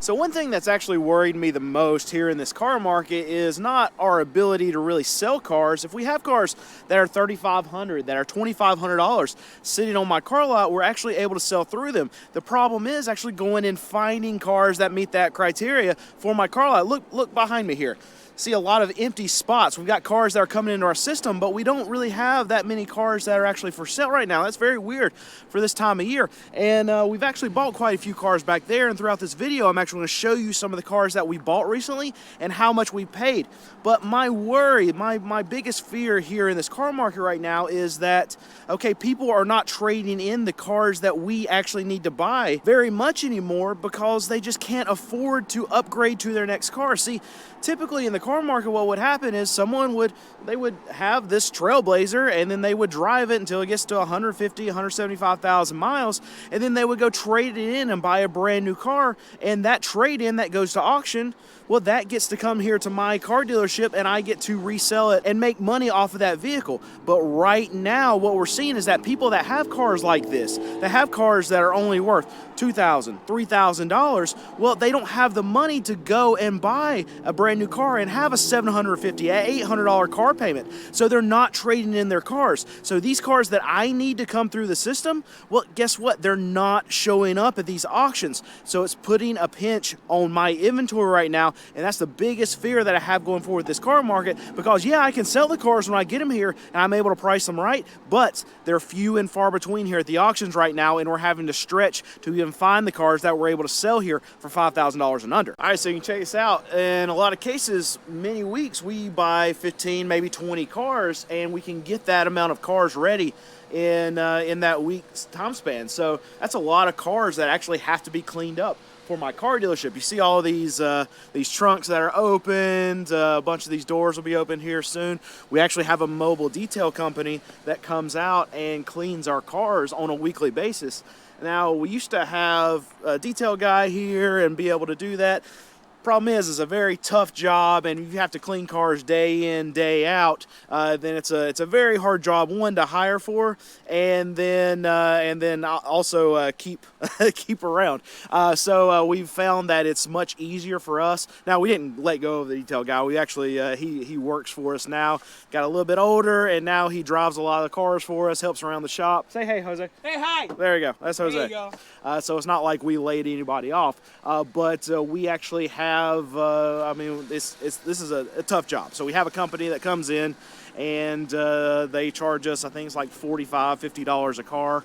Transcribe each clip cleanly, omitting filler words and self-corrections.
So one thing that's actually worried me the most here in this car market is not our ability to really sell cars. If we have cars that are $3,500, that are $2,500 sitting on my car lot, we're actually able to sell through them. The problem is actually going and finding cars that meet that criteria for my car lot. Look behind me here. See a lot of empty spots. We've got cars that are coming into our system, but we don't really have that many cars that are actually for sale right now. That's very weird for this time of year. And we've actually bought quite a few cars back there, and throughout this video, I'm actually going to show you some of the cars that we bought recently and how much we paid. But my worry, my biggest fear here in this car market right now is that, okay, people are not trading in the cars that we actually need to buy very much anymore because they just can't afford to upgrade to their next car. See, typically in the car market, what would happen is someone would have this Trailblazer, and then they would drive it until it gets to 150, 175,000 miles, and then they would go trade it in and buy a brand new car. And that trade-in that goes to auction, well, that gets to come here to my car dealership, and I get to resell it and make money off of that vehicle. But right now, what we're seeing is that people that have cars like this, that have cars that are only worth $2,000, $3,000, well, they don't have the money to go and buy a brand new car and have a $750, $800 car payment. So they're not trading in their cars. So these cars that I need to come through the system, well, guess what? They're not showing up at these auctions. So it's putting a pinch on my inventory right now. And that's the biggest fear that I have going forward with this car market, because yeah, I can sell the cars when I get them here and I'm able to price them right, but they're few and far between here at the auctions right now, and we're having to stretch to even find the cars that we're able to sell here for $5,000 and under. All right, so you can check this out. In a lot of cases, many weeks, we buy 15, maybe 20 cars, and we can get that amount of cars ready in that week's time span. So that's a lot of cars that actually have to be cleaned up for my car dealership. You see all these trunks that are opened. A bunch of these doors will be open here soon. We actually have a mobile detail company that comes out and cleans our cars on a weekly basis. Now, we used to have a detail guy here and be able to do that. Problem is, it's a very tough job, and you have to clean cars day in, day out. Then it's a very hard job, one, to hire for, and then also keep around. So we've found that it's much easier for us. Now, we didn't let go of the detail guy. We actually he works for us now. Got a little bit older, and now he drives a lot of the cars for us, helps around the shop. Say hey, Jose. Hey, hi. There you go. That's Jose. There you go. So it's not like we laid anybody off, but we actually have. I mean, this is a tough job. So we have a company that comes in, and they charge us, I think it's like $45, $50 a car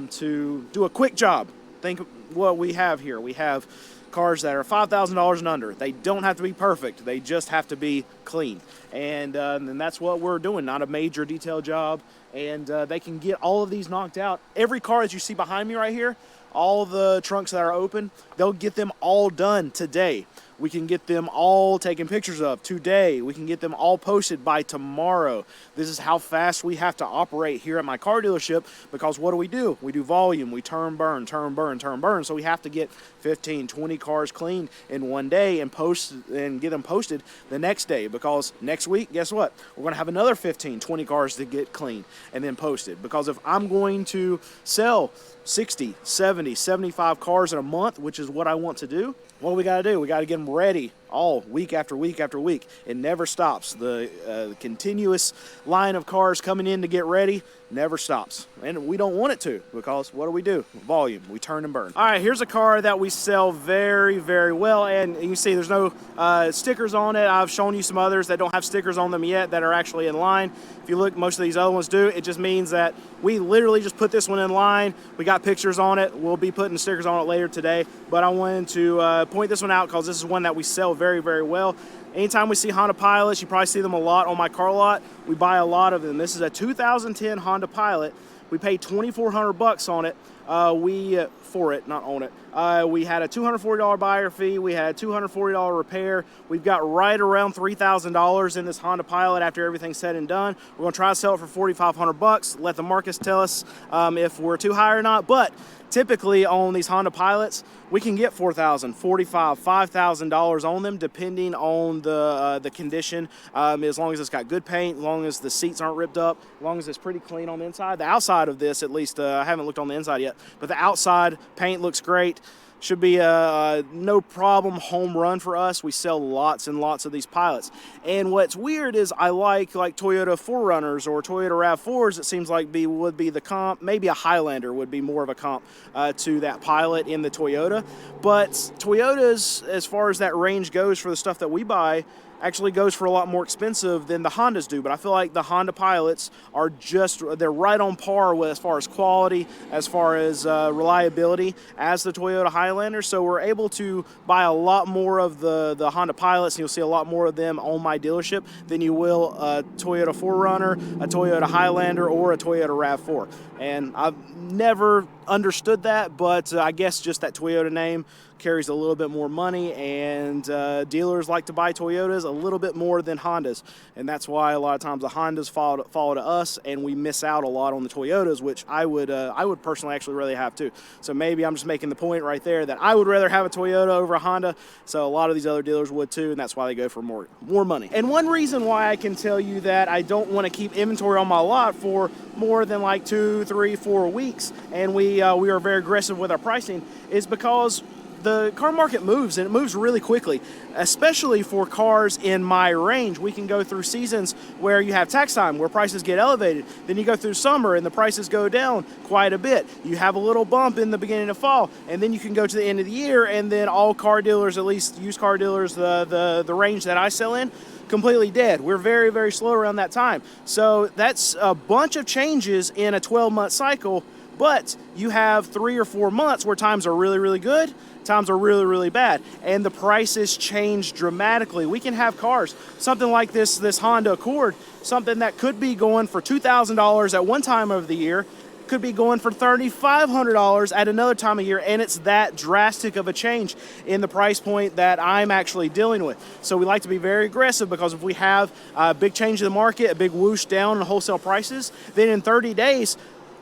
to do a quick job. Think what we have here. We have cars that are $5,000 and under. They don't have to be perfect. They just have to be clean. And that's what we're doing, not a major detail job. And they can get all of these knocked out. Every car that you see behind me right here, all the trunks that are open, they'll get them all done today. We can get them all taken pictures of today. We can get them all posted by tomorrow. This is how fast we have to operate here at my car dealership, because what do? We do volume. We turn, burn, turn, burn, turn, burn. So we have to get 15, 20 cars cleaned in one day and post and get them posted the next day, because next week, guess what? We're going to have another 15, 20 cars to get cleaned and then posted. Because if I'm going to sell 60, 70, 75 cars in a month, which is what I want to do, what do? We got to get them ready all week after week after week. It never stops. The continuous line of cars coming in to get ready never stops. And we don't want it to, because what do? Volume. We turn and burn. All right, here's a car that we sell very, very well. And you see there's no stickers on it. I've shown you some others that don't have stickers on them yet that are actually in line. If you look, most of these other ones do. It just means that we literally just put this one in line. We got pictures on it. We'll be putting stickers on it later today. But I wanted to point this one out because this is one that we sell very, very well. Anytime we see Honda Pilots, you probably see them a lot on my car lot. We buy a lot of them. This is a 2010 Honda Pilot. We paid $2,400 on it. For it, not on it. We had a $240 buyer fee. We had a $240 repair. We've got right around $3,000 in this Honda Pilot after everything's said and done. We're gonna try to sell it for $4,500. Let the markets tell us if we're too high or not. But typically on these Honda Pilots, we can get $4,000, $4,500, $5,000 on them, depending on the condition. As long as it's got good paint, as long as the seats aren't ripped up, as long as it's pretty clean on the inside. The outside of this, at least, I haven't looked on the inside yet, but the outside paint looks great. should be a no problem home run for us. We sell lots and lots of these pilots. And what's weird is I like Toyota 4Runners or Toyota RAV4s. It seems like would be the comp. Maybe a Highlander would be more of a comp to that pilot in the Toyota. But Toyotas, as far as that range goes for the stuff that we buy, actually goes for a lot more expensive than the Hondas do. But I feel like the Honda pilots are they're right on par with as far as quality, as far as reliability as the Toyota Highlander. So we're able to buy a lot more of the Honda pilots, and you'll see a lot more of them on my dealership than you will a Toyota 4Runner, a Toyota Highlander, or a Toyota RAV4. And I've never understood that, but I guess just that Toyota name carries a little bit more money, and dealers like to buy Toyotas a little bit more than Hondas, and that's why a lot of times the Hondas follow to us, and we miss out a lot on the Toyotas, which I would personally actually really have too. So maybe I'm just making the point right there that I would rather have a Toyota over a Honda, so a lot of these other dealers would too, and that's why they go for more money. And one reason why I can tell you that I don't want to keep inventory on my lot for more than like 2, 3, 4 weeks, and we are very aggressive with our pricing, is because the car market moves, and it moves really quickly, especially for cars in my range. We can go through seasons where you have tax time, where prices get elevated. Then you go through summer, and the prices go down quite a bit. You have a little bump in the beginning of fall, and then you can go to the end of the year, and then all car dealers, at least used car dealers, the range that I sell in, completely dead. We're very, very slow around that time. So that's a bunch of changes in a 12-month cycle, but you have 3 or 4 months where times are really, really good, times are really, really bad, and the prices change dramatically. We can have cars, something like this Honda Accord, something that could be going for $2,000 at one time of the year, could be going for $3,500 at another time of year, and it's that drastic of a change in the price point that I'm actually dealing with. So we like to be very aggressive, because if we have a big change in the market, a big whoosh down in wholesale prices, then in 30 days,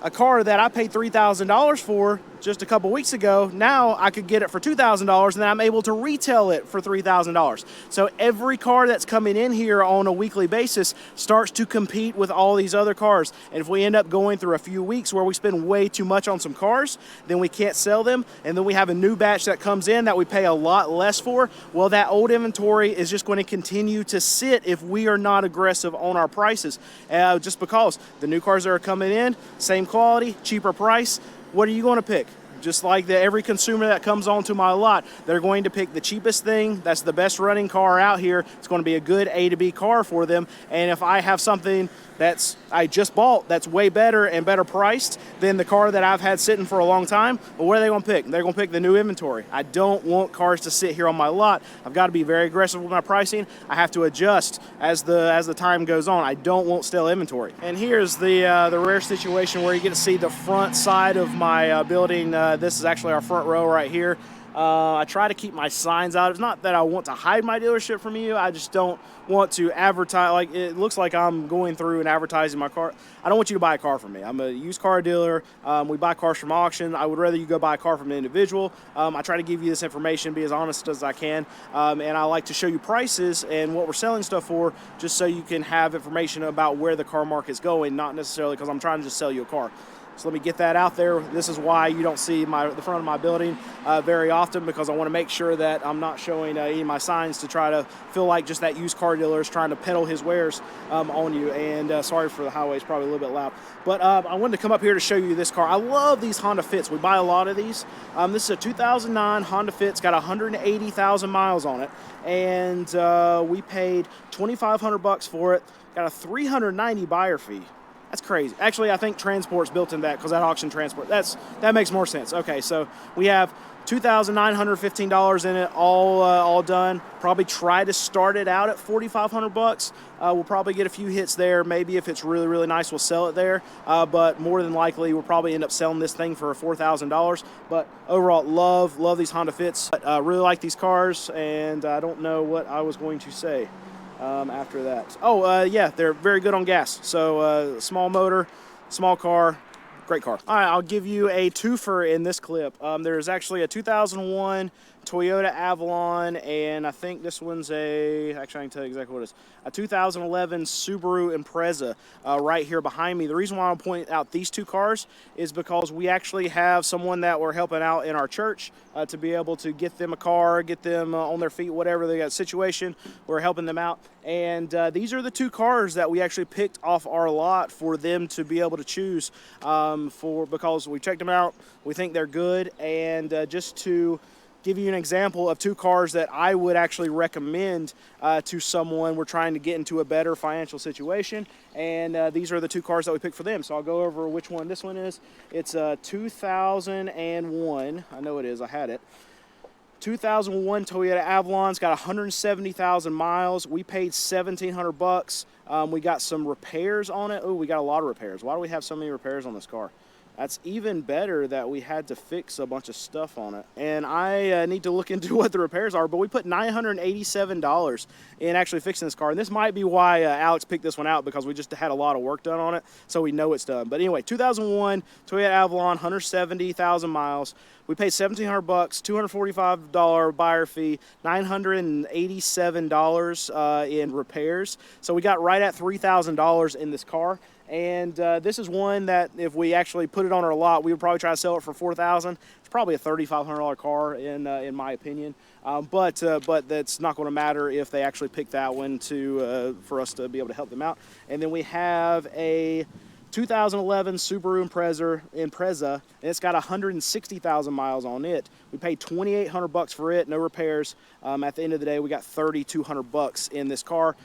a car that I paid $3,000 for just a couple weeks ago, now I could get it for $2,000, and then I'm able to retail it for $3,000. So every car that's coming in here on a weekly basis starts to compete with all these other cars. And if we end up going through a few weeks where we spend way too much on some cars, then we can't sell them, and then we have a new batch that comes in that we pay a lot less for, well, that old inventory is just going to continue to sit if we are not aggressive on our prices, just because the new cars that are coming in, same quality, cheaper price. What are you going to pick? Just like every consumer that comes onto my lot, they're going to pick the cheapest thing. That's the best running car out here. It's going to be a good A to B car for them. And if I have something I just bought that's way better and better priced than the car that I've had sitting for a long time, well, what are they going to pick? They're going to pick the new inventory. I don't want cars to sit here on my lot. I've got to be very aggressive with my pricing. I have to adjust as the time goes on. I don't want stale inventory. And here's the rare situation where you get to see the front side of my building. This is actually our front row right here. I try to keep my signs out. It's not that I want to hide my dealership from you. I just don't want to advertise. Like, it looks like I'm going through and advertising my car. I don't want you to buy a car from me. I'm a used car dealer. We buy cars from auction. I would rather you go buy a car from an individual. I try to give you this information, be as honest as I can. And I like to show you prices and what we're selling stuff for, just so you can have information about where the car market's going, not necessarily because I'm trying to just sell you a car. So let me get that out there. This is why you don't see the front of my building very often, because I want to make sure that I'm not showing any of my signs to try to feel like just that used car dealer is trying to peddle his wares on you. And sorry for the highway, it's probably a little bit loud. But I wanted to come up here to show you this car. I love these Honda Fits. We buy a lot of these. This is a 2009 Honda Fit. It's got 180,000 miles on it. And we paid $2,500 for it. Got a $390 buyer fee. That's crazy. Actually, I think transport's built in that, because that auction transport, that makes more sense. Okay, so we have $2,915 in it, all done. Probably try to start it out at $4,500. We'll probably get a few hits there. Maybe if it's really, really nice, we'll sell it there. But more than likely, we'll probably end up selling this thing for $4,000. But overall, love these Honda Fits. Really like these cars, and I don't know what I was going to say after that. Yeah, they're very good on gas. So small motor, small car, great car. All right, I'll give you a twofer in this clip. There's actually a 2001 Toyota Avalon, and I think this one's actually I can tell you exactly what it is, a 2011 Subaru Impreza right here behind me. The reason why I'm pointing out these two cars is because we actually have someone that we're helping out in our church to be able to get them a car, get them on their feet, whatever they got situation. We're helping them out, and these are the two cars that we actually picked off our lot for them to be able to choose because we checked them out. We think they're good, and just to give you an example of two cars that I would actually recommend to someone we're trying to get into a better financial situation, and these are the two cars that we picked for them. So I'll go over which one this one is. It's a 2001, I know it is, I had it. 2001 Toyota Avalon's got 170,000 miles. We paid $1,700. We got some repairs on it. Oh, we got a lot of repairs. Why do we have so many repairs on this car? That's even better that we had to fix a bunch of stuff on it. And I need to look into what the repairs are, but we put $987 in actually fixing this car. And this might be why Alex picked this one out, because we just had a lot of work done on it, so we know it's done. But anyway, 2001 Toyota Avalon, 170,000 miles. We paid $1,700, $245 buyer fee, $987 in repairs. So we got right at $3,000 in this car. And this is one that if we actually put it on our lot, we would probably try to sell it for $4,000. It's probably a $3,500 car in my opinion. But that's not going to matter if they actually pick that one for us to be able to help them out. And then we have a 2011 Subaru Impreza, and it's got 160,000 miles on it. We paid $2,800 for it, no repairs. At the end of the day, we got $3,200 in this car.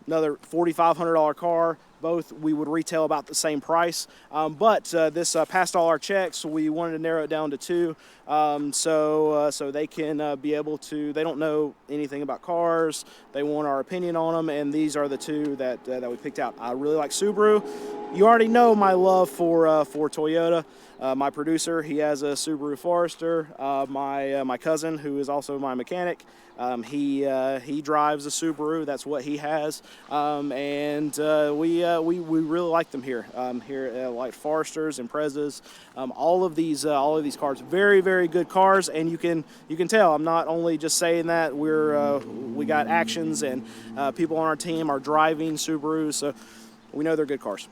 Another $4,500 car. Both we would retail about the same price, but this passed all our checks. We wanted to narrow it down to two, so they can be able to. They don't know anything about cars. They want our opinion on them, and these are the two that we picked out. I really like Subaru. You already know my love for Toyota. My producer, he has a Subaru Forester. My cousin, who is also my mechanic, he drives a Subaru. That's what he has, and we really like them here. Like Foresters, Imprezas, all of these cars, very, very good cars. And you can tell I'm not only just saying that. We got actions, and people on our team are driving Subarus, so we know they're good cars.